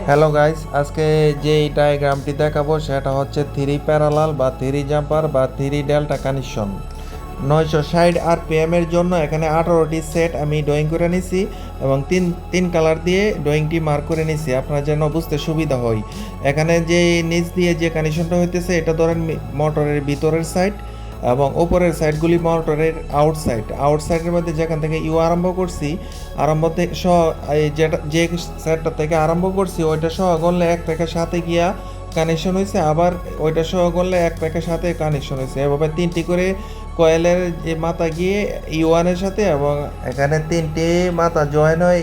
Hello guys, আজকে যে ডায়াগ্রামটি দেখাবো সেটা হচ্ছে থ্রি প্যারালাল বা থ্রি জাম্পার বা থ্রি ডেল্টা কানেকশন। 960 আরপিএম এর জন্য এখানে 18টি সেট আমি ড্রয়িং করে নিছি এবং তিন তিন কালার দিয়ে ড্রয়িংটি মার্ক করে নিছি আপনারা যেন বুঝতে সুবিধা হয়। এখানে যে নিচ দিয়ে যে কানেকশনটা হইতেছে এটা ধরেন মোটরের ভিতরের সাইড এবং ওপরের সাইডগুলি মোটরের আউটসাইডের মধ্যে যেখান থেকে আরম্ভ করছি, আরম্ভ থেকে এই যেটা যে সেটটা থেকে আরম্ভ করছি ওইটা সহ করলে এক থেকে সাথে গিয়া কানেকশন হয়েছে, আবার ওইটা সহ করলে এক থেকে সাথে কানেকশন হয়েছে। এভাবে তিনটি করে কয়েলের যে মাথা গিয়ে ইউয়ানের সাথে, এবং এখানে তিনটি মাথা জয়েন হয়ে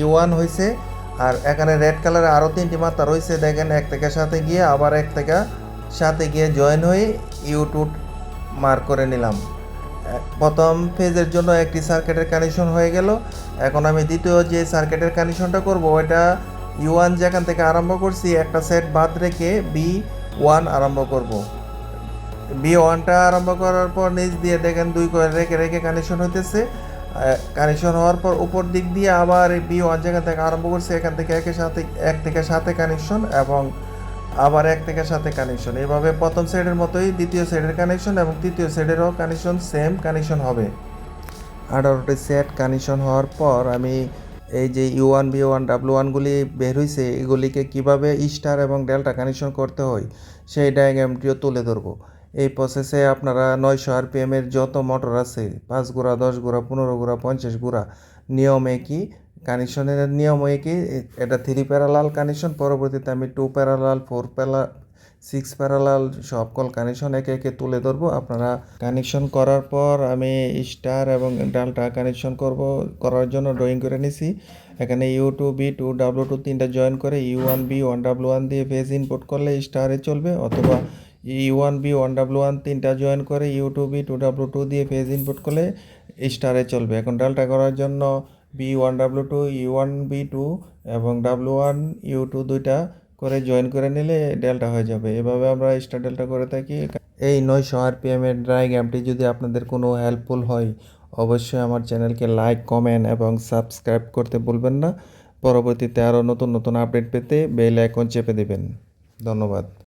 ইউয়ান হয়েছে। আর এখানে রেড কালারে আরও তিনটি মাথা রয়েছে, দেখেন এক থেকে সাথে গিয়ে আবার এক থেকে সাথে গিয়ে জয়েন হয়ে ইউ2 মার্ক করে নিলাম। প্রথম ফেজের জন্য একটি সার্কিটের কানেকশন হয়ে গেল। এখন আমি দ্বিতীয় যে সার্কিটের কানেকশনটা করব ওইটা ইউ1 যেখান থেকে আরম্ভ করছি একটা সেট বাদ রেখে বি1 আরম্ভ করব। বি1টা আরম্ভ করার পর নিচ দিয়ে দেখেন দুই কয়েল রেখে রেখে কানেকশন হইতেছে। কানেকশন হওয়ার পর উপর দিক দিয়ে আবার বি1 যেখান থেকে আরম্ভ করছি এখান থেকে এক থেকে সাথে কানেকশন, এবং আবার এক থেকে সাথে কানেকশন। এভাবে প্রথম সেটের মতোই দ্বিতীয় সেটের কানেকশন এবং তৃতীয় সেটেরও কানেকশন সেম কানেকশন হবে। 18টি সেট কানেকশন হওয়ার পর আমি এই যে ইউ1 বি1 ডাব্লিউ1গুলি বের হয়েছে এগুলিকে কিভাবে স্টার এবং ডেল্টা কানেকশন করতে হয় সেই ডায়াগ্রামটিও তুলে ধরবো। এই প্রসেসে আপনারা 900 আরপিএমের যত মোটর আছে 5 গুড়া 10 গুড়া 15 গুড়া 50 গুড়া নিয়ম একই, কানেকশনের নিয়ম একই। এটা থ্রি প্যারালাল কানেকশন, পরবর্তীতে আমি 2 প্যারালাল 4 প্যারালাল 6 প্যারালাল সব কল কানেকশন একে একে তুলে ধরবো। আপনারা কানেকশন করার পর আমি স্টার এবং ডালটা কানেকশন করার জন্য ড্রয়িং করে নিছি। এখানে ইউ2 বি2 ডাব্লিউ2 তিনটা জয়েন করে ইউ1 বি1 ডাব্লিউ1 দিয়ে ফেজ ইনপুট করলে স্টারে চলবে, অথবা ইউ1 বি1 ডাব্লিউ1 তিনটা জয়েন করে ইউ2 বি2 ডাব্লিউ2 দিয়ে ফেজ ইনপুট করলে স্টারে চলবে। এখন ডালটা করার জন্য বি1 ডাব্লিউ2 ইউ1 বি2 এবং ডাব্লিউ1 ইউ2 দুইটা করে জয়েন করে নিলে ডেল্টা হয়ে যাবে। এভাবে আমরা স্টার ডেল্টা করে থাকি। এই 900 আরপিএম এর ডায়াগ্রামটি যদি আপনাদের কোনো হেল্পফুল হয় অবশ্যই আমার চ্যানেলকে লাইক, কমেন্ট এবং সাবস্ক্রাইব করতে ভুলবেন না। পরবর্তীতে আরও নতুন নতুন আপডেট পেতে বেল আইকন চেপে দেবেন। ধন্যবাদ।